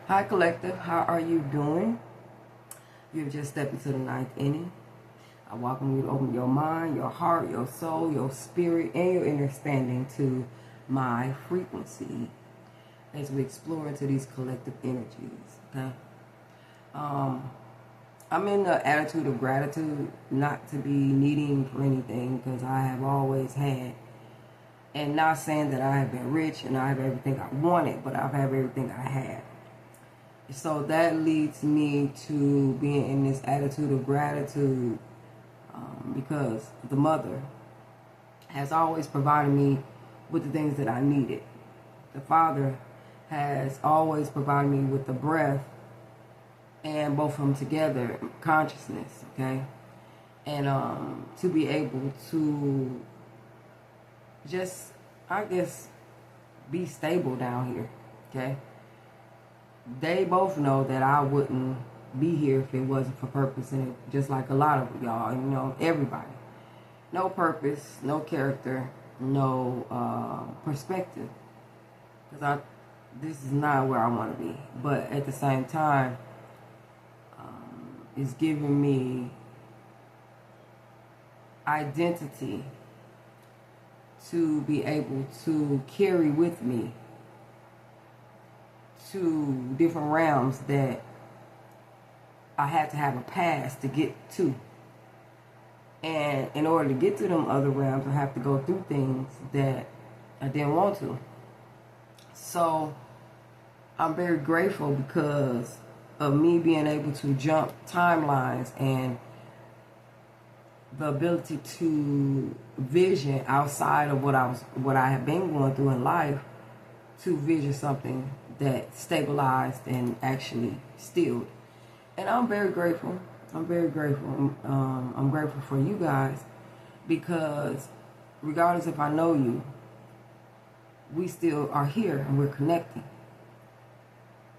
Hi, Collective. How are you doing? You've just stepped into the ninth inning. I welcome you to open your mind, your heart, your soul, your spirit, and your understanding to my frequency as we explore into these collective energies. Okay. I'm in the attitude of gratitude, not to be needing for anything, because I have always had. And not saying that I have been rich and I have everything I wanted, but I've had everything I had. So that leads me to being in this attitude of gratitude because the mother has always provided me with the things that I needed. The father has always provided me with the breath and both of them together, consciousness, okay? And to be able to just, I guess, be stable down here, okay? They both know that I wouldn't be here if it wasn't for purpose, and just like a lot of y'all, everybody. No purpose, no character, no perspective. Because this is not where I want to be. But at the same time, it's giving me identity to be able to carry with me to different realms that I had to have a past to get to. And in order to get to them other realms, I have to go through things that I didn't want to. So I'm very grateful because of me being able to jump timelines and the ability to vision outside of what I have been going through in life, to vision something that stabilized and actually stilled. And I'm very grateful. I'm very grateful. I'm grateful for you guys because regardless if I know you, we still are here and we're connecting.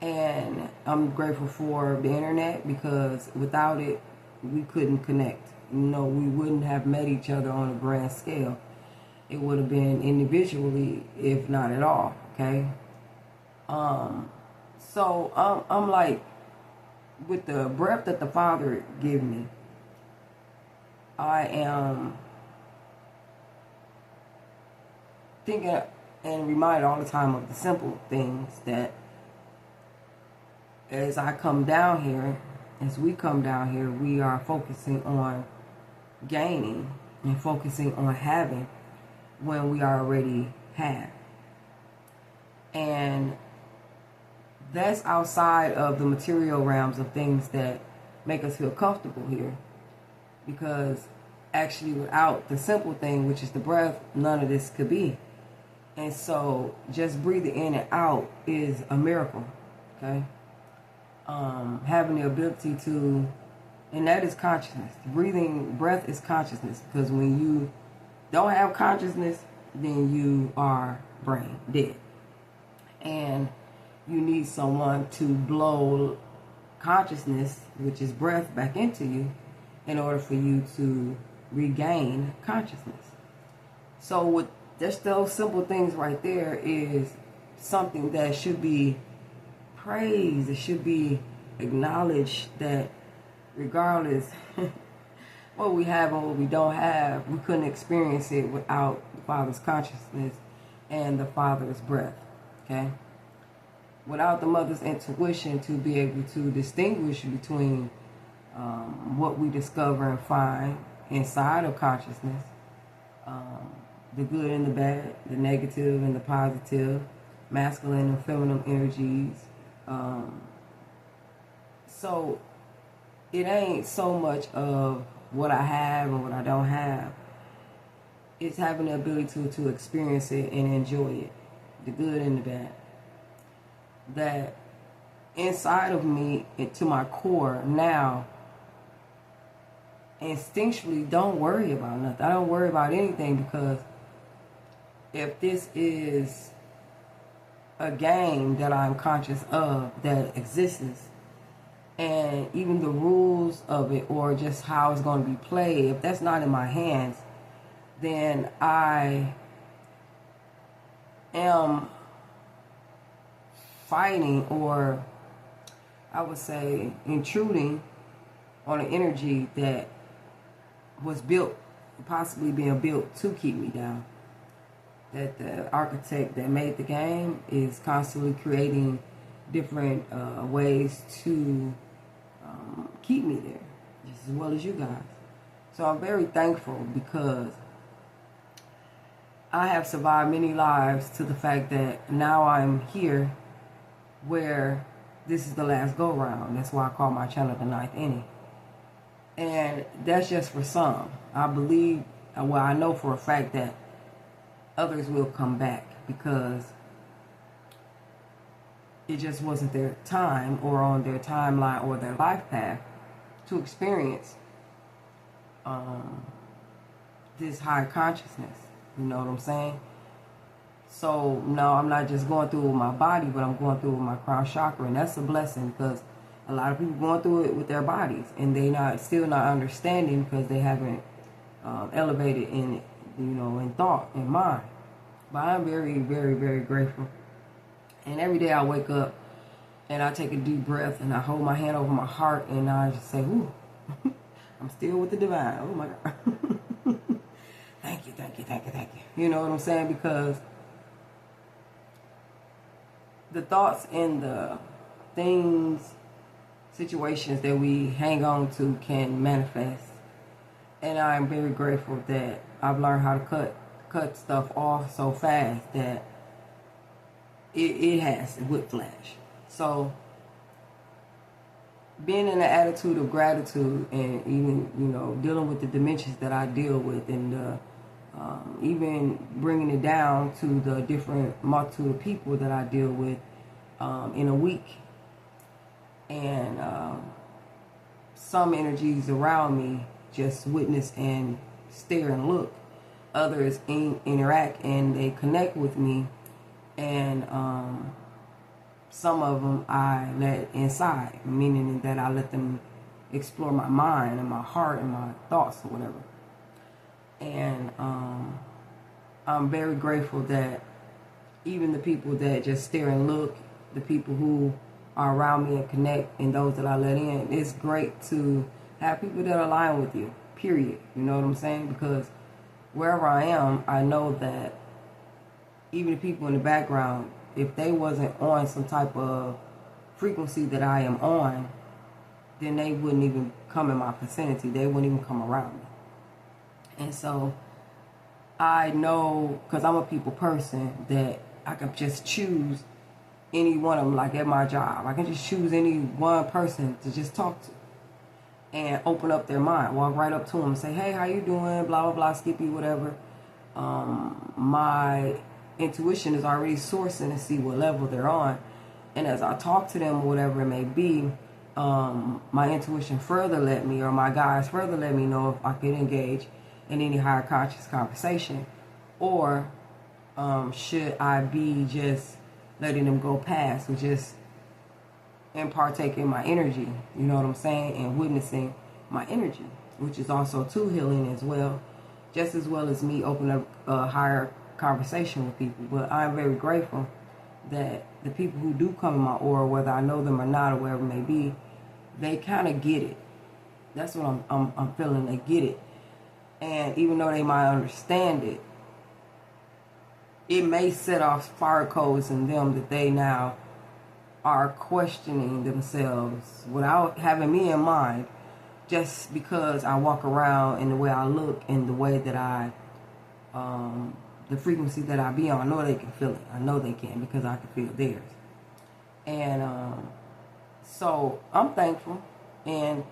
And I'm grateful for the internet because without it, we couldn't connect. We wouldn't have met each other on a grand scale. It would have been individually, if not at all, okay? So I'm like, with the breath that the Father gave me, I am thinking and reminded all the time of the simple things that as I come down here, as we come down here, we are focusing on gaining and focusing on having when we already have. And that's outside of the material realms of things that make us feel comfortable here. Because actually without the simple thing, which is the breath, none of this could be. And so just breathing in and out is a miracle, okay? Having the ability to, and that is consciousness. Breath is consciousness, because when you don't have consciousness, then you are brain dead. And you need someone to blow consciousness, which is breath, back into you in order for you to regain consciousness. So with just those simple things right there is something that should be praised. It should be acknowledged that regardless what we have and what we don't have, we couldn't experience it without the Father's consciousness and the Father's breath, okay? Without the mother's intuition to be able to distinguish between what we discover and find inside of consciousness, the good and the bad, the negative and the positive, masculine and feminine energies. So it ain't so much of what I have and what I don't have. It's having the ability to experience it and enjoy it, the good and the bad. That inside of me, to my core now, instinctually don't worry about nothing. I don't worry about anything, because if this is a game that I'm conscious of that exists, and even the rules of it or just how it's going to be played, if that's not in my hands, then I am fighting or I would say, intruding on an energy that was built, possibly being built to keep me down. That the architect that made the game is constantly creating different ways to keep me there, just as well as you guys. So I'm very thankful because I have survived many lives to the fact that now I'm here where this is the last go round. That's why I call my channel the ninth inning. And that's just for some. I believe, well, I know for a fact that others will come back because it just wasn't their time or on their timeline or their life path to experience this high consciousness. You know what I'm saying? So, no, I'm not just going through it with my body, but I'm going through it with my crown chakra. And that's a blessing because a lot of people going through it with their bodies. And they still not understanding because they haven't elevated in, in thought, in mind. But I'm very, very, very grateful. And every day I wake up and I take a deep breath and I hold my hand over my heart and I just say, ooh, I'm still with the divine. Oh my God. Thank you, thank you, thank you, thank you. You know what I'm saying? Because the thoughts and the things, situations that we hang on to can manifest. And I'm very grateful that I've learned how to cut stuff off so fast that it has whiplash. So being in the attitude of gratitude and even, dealing with the dimensions that I deal with and even bringing it down to the different multitude of people that I deal with in a week. And some energies around me just witness and stare and look. Others interact and they connect with me. And some of them I let inside, meaning that I let them explore my mind and my heart and my thoughts or whatever. And I'm very grateful that even the people that just stare and look, the people who are around me and connect, and those that I let in, it's great to have people that align with you, period. You know what I'm saying? Because wherever I am, I know that even the people in the background, if they wasn't on some type of frequency that I am on, then they wouldn't even come in my vicinity. They wouldn't even come around me. And so I know, because I'm a people person, that I can just choose any one of them, like at my job. I can just choose any one person to just talk to and open up their mind. Walk right up to them and say, hey, how you doing? Blah, blah, blah, Skippy, whatever. My intuition is already sourcing to see what level they're on. And as I talk to them, whatever it may be, my intuition further let me, or my guides further let me know if I could engage in any higher conscious conversation, or should I be just letting them go past, or just and partake in my energy, you know what I'm saying, and witnessing my energy, which is also too healing as well, just as well as me opening up a higher conversation with people. But I'm very grateful that the people who do come in my aura, whether I know them or not, or wherever it may be, they kind of get it. That's what I'm feeling. They get it. And even though they might understand it, it may set off fire codes in them that they now are questioning themselves without having me in mind, just because I walk around in the way I look and the way that I, the frequency that I be on. I know they can feel it. I know they can, because I can feel theirs. And so I'm thankful. And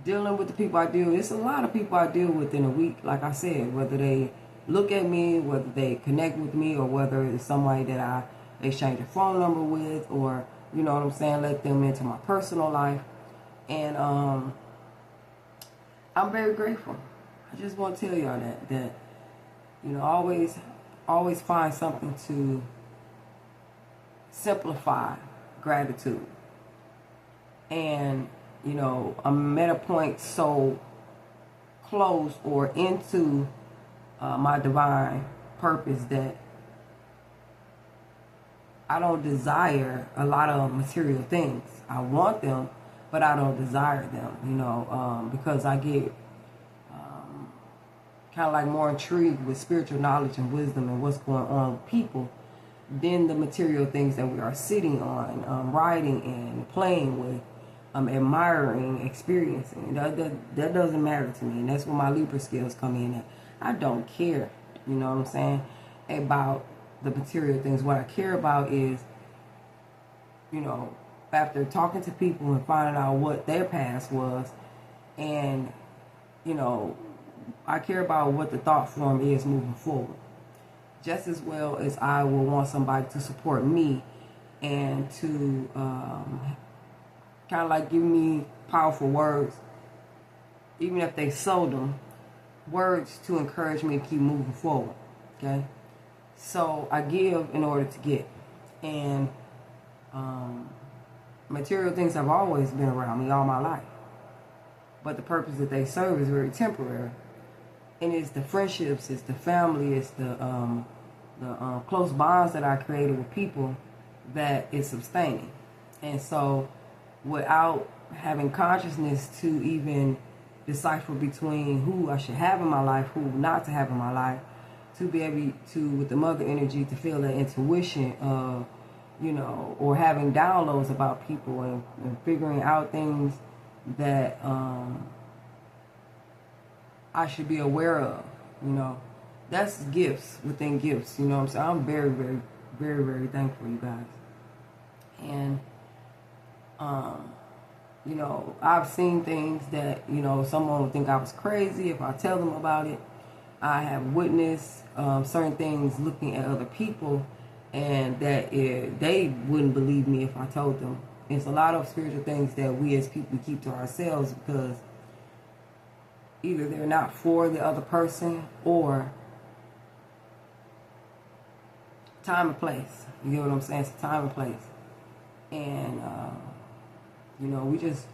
dealing with the people I deal with, it's a lot of people I deal with in a week, like I said, whether they look at me, whether they connect with me, or whether it's somebody that I exchange a phone number with, or, you know what I'm saying, let them into my personal life. And I'm very grateful. I just want to tell y'all that you know, always find something to simplify gratitude. And, you know, I'm at a point so close or into my divine purpose that I don't desire a lot of material things. I want them, but I don't desire them, because I get kind of like more intrigued with spiritual knowledge and wisdom and what's going on with people than the material things that we are sitting on, riding in, playing with, admiring, experiencing. That doesn't matter to me, and that's where my Libra skills come in at. I don't care, you know what I'm saying, about the material things. What I care about is, after talking to people and finding out what their past was, and, I care about what the thought form is moving forward. Just as well as I will want somebody to support me and to kind of like give me powerful words, even if they sold them, words to encourage me to keep moving forward, okay? So I give in order to get. And material things have always been around me all my life. But the purpose that they serve is very temporary. And it's the friendships, it's the family, it's the close bonds that I created with people that is sustaining. And so without having consciousness to even decipher between who I should have in my life, who not to have in my life, to be able to, with the mother energy, to feel that intuition of, or having downloads about people and figuring out things that I should be aware of, That's gifts within gifts, what I'm saying? I'm very, very, very, very thankful, you guys. And, I've seen things that, someone would think I was crazy if I tell them about it. I have witnessed certain things looking at other people, and that they wouldn't believe me if I told them. It's a lot of spiritual things that we as people keep to ourselves because either they're not for the other person or time and place. You get what I'm saying? It's time and place. And, we just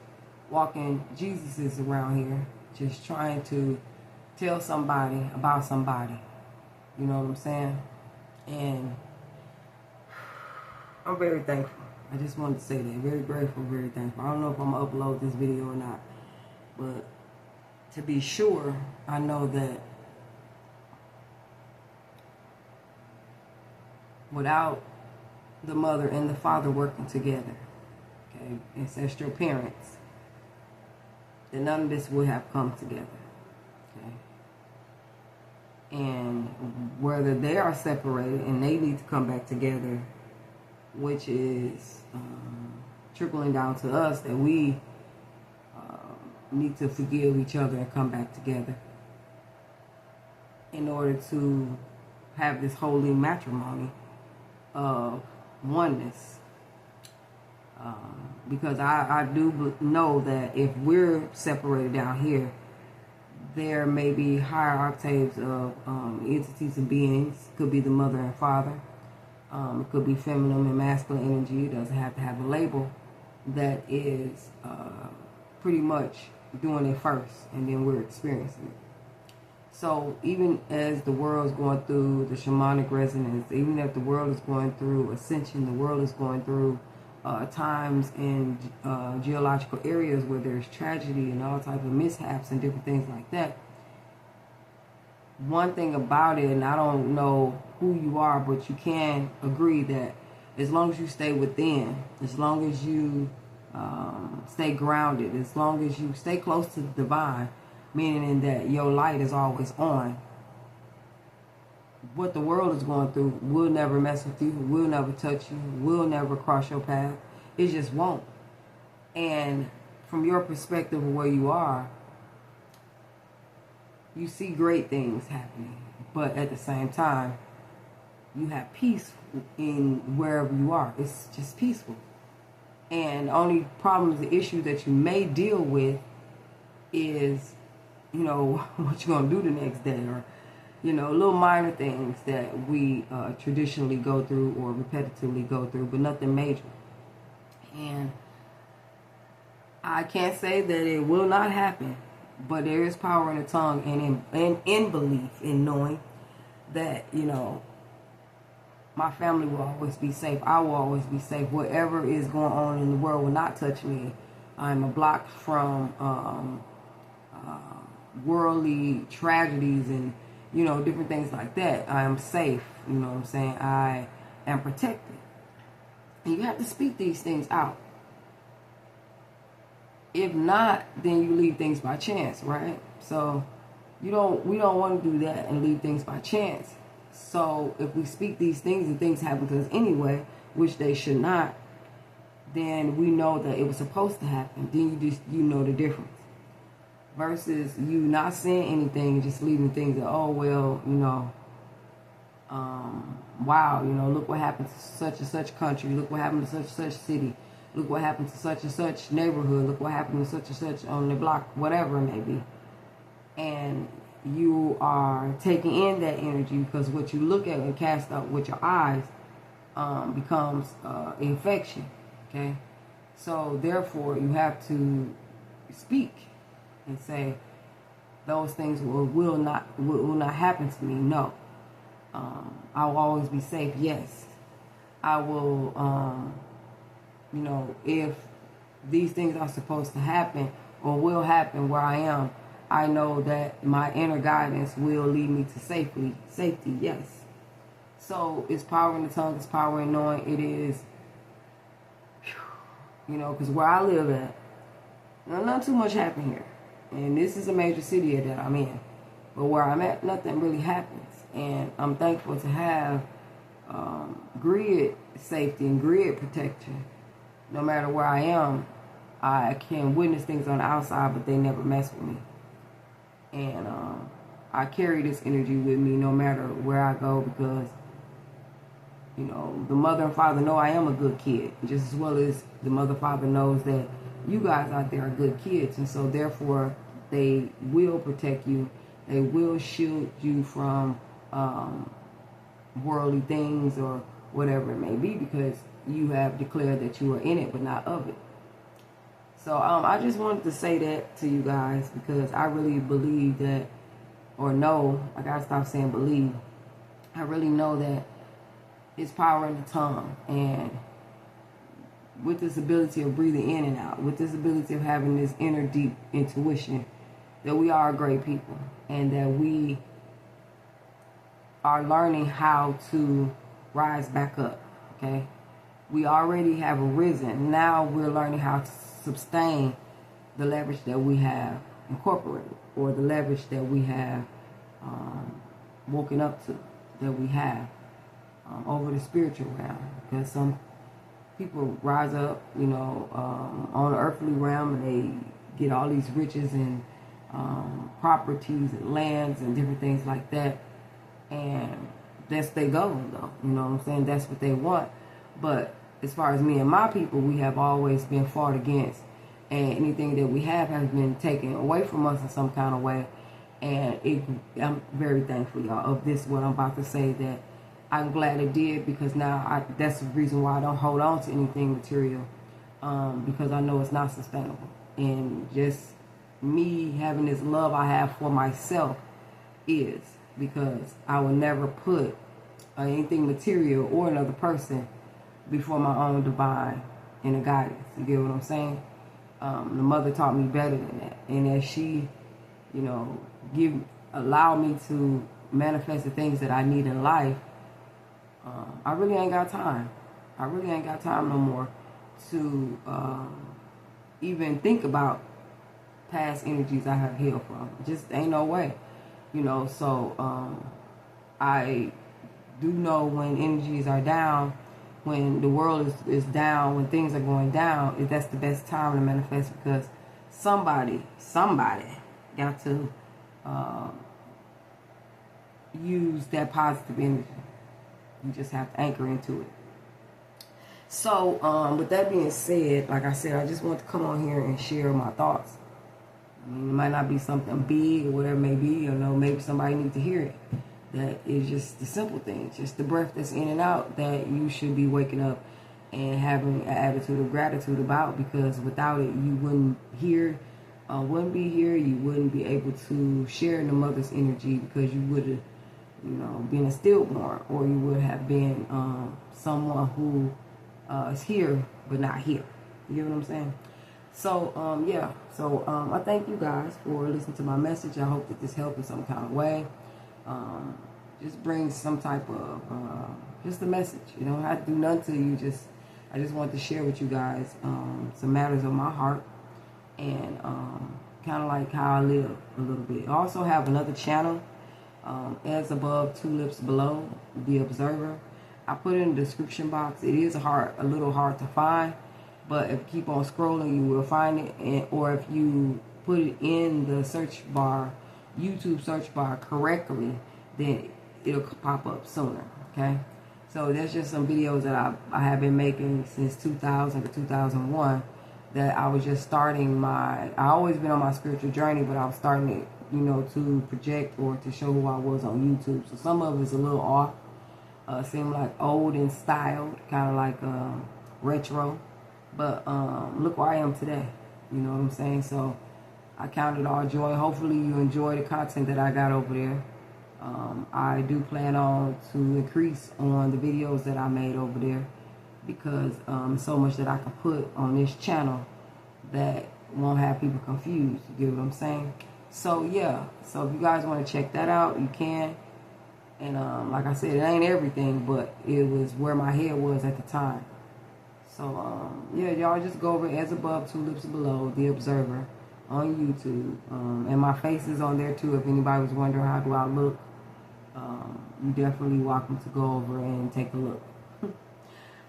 walking Jesuses around here, just trying to tell somebody about somebody. You know what I'm saying? And I'm very thankful. I just wanted to say that. Very grateful, very thankful. I don't know if I'm going to upload this video or not, but to be sure, I know that without the mother and the father working together, okay, ancestral parents, then none of this would have come together, okay? And whether they are separated and they need to come back together, which is trickling down to us, that we need to forgive each other and come back together in order to have this holy matrimony of oneness. Because I do know that if we're separated down here, there may be higher octaves of entities and beings. Could be the mother and father. It could be feminine and masculine energy. It doesn't have to have a label. That is pretty much doing it first, and then we're experiencing it. So even as the world is going through the shamanic resonance, even if the world is going through ascension, the world is going through times in geological areas where there's tragedy and all types of mishaps and different things like that. One thing about it, and I don't know who you are, but you can agree that as long as you stay within, as long as you stay grounded, as long as you stay close to the divine, meaning that your light is always on, what the world is going through will never mess with you, will never touch you, will never cross your path. It just won't. And from your perspective of where you are, you see great things happening. But at the same time, you have peace in wherever you are. It's just peaceful. And the only problems, the issue that you may deal with is, what you're going to do the next day, or, little minor things that we traditionally go through or repetitively go through, but nothing major. And I can't say that it will not happen, but there is power in the tongue and in belief, in knowing that, My family will always be safe. I will always be safe. Whatever is going on in the world will not touch me. I'm a block from worldly tragedies and, different things like that. I am safe. You know what I'm saying? I am protected. And you have to speak these things out. If not, then you leave things by chance, right? So we don't want to do that and leave things by chance. So if we speak these things and things happen to us anyway, which they should not, then we know that it was supposed to happen. Then you know the difference. Versus you not saying anything, just leaving things that, oh, well, wow, look what happened to such and such country. Look what happened to such and such city. Look what happened to such and such neighborhood. Look what happened to such and such on the block, whatever it may be. And you are taking in that energy because what you look at and cast out with your eyes becomes infection, okay? So therefore, you have to speak and say, those things will not happen to me. No. I will always be safe. Yes. I will, if these things are supposed to happen or will happen where I am, I know that my inner guidance will lead me to safety. Yes. So it's power in the tongue. It's power in knowing. It is, because where I live at, not too much happen here. And this is a major city that I'm in. But where I'm at, nothing really happens. And I'm thankful to have grid safety and grid protection. No matter where I am, I can witness things on the outside, but they never mess with me. And I carry this energy with me no matter where I go because, the mother and father know I am a good kid. Just as well as the mother and father knows that you guys out there are good kids. And so therefore, they will protect you. They will shield you from worldly things or whatever it may be because you have declared that you are in it but not of it. So I just wanted to say that to you guys because I really believe that, or know, I gotta stop saying believe. I really know that it's power in the tongue, and with this ability of breathing in and out, with this ability of having this inner deep intuition, that we are great people and that we are learning how to rise back up, okay? We already have arisen. Now we're learning how to sustain the leverage that we have incorporated or the leverage that we have woken up to, that we have over the spiritual realm. Because some people rise up, on the earthly realm and they get all these riches and properties and lands and different things like that. And that's their goal, though. You know what I'm saying? That's what they want. But as far as me and my people, we have always been fought against. And anything that we have has been taken away from us in some kind of way. And I'm very thankful, y'all, of this, what I'm about to say, that I'm glad it did, because now that's the reason why I don't hold on to anything material, because I know it's not sustainable. And just me having this love I have for myself is, because I will never put anything material or another person before my own divine inner guidance. You get what I'm saying? The mother taught me better than that. And as she, allow me to manifest the things that I need in life, I really ain't got time. I really ain't got time no more to even think about past energies I have healed from. Just ain't no way. So I do know when energies are down, when the world is down, when things are going down, that's the best time to manifest, because somebody got to use that positive energy. You just have to anchor into it. So with that being said, like I said, I just want to come on here and share my thoughts. I mean, it might not be something big or whatever it may be, maybe somebody needs to hear it. That is just the simple things, just the breath that's in and out, that you should be waking up and having an attitude of gratitude about, because without it, you wouldn't be here, you wouldn't be able to share in the mother's energy, because you would have you know, being a stillborn, or you would have been someone who is here but not here. You get what I'm saying? So, yeah. So, I thank you guys for listening to my message. I hope that this helped in some kind of way. Just brings some type of, just a message. You don't have to do nothing to you. I just want to share with you guys some matters of my heart, and kind of like how I live a little bit. I also have another channel, As Above, Two Lips Below, The Observer. I put it in the description box. It is a little hard to find, but if you keep on scrolling, you will find it. Or if you put it in the search bar, YouTube search bar correctly, then it'll pop up sooner. Okay, so there's just some videos that I have been making since 2000 to 2001. That I was just starting I always been on my spiritual journey, but I was starting it, you know, to project or to show who I was on YouTube. So some of it's a little off. Seem like old and styled, kind of like retro. But look where I am today. You know what I'm saying? So I count it all joy. Hopefully you enjoy the content that I got over there. I do plan on to increase on the videos that I made over there, because so much that I can put on this channel that won't have people confused. You get what I'm saying? So yeah, so if you guys want to check that out, you can. And like I said, it ain't everything, but it was where my head was at the time. So yeah, y'all just go over As Above, Two Lips Below, The Observer on YouTube. And my face is on there too, if anybody was wondering how do I look. You definitely welcome to go over and take a look.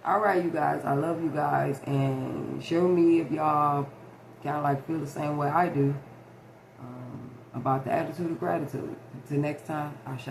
All right, you guys, I love you guys, and share with me if y'all kind of like feel the same way I do about the attitude of gratitude. Until next time, Ashe.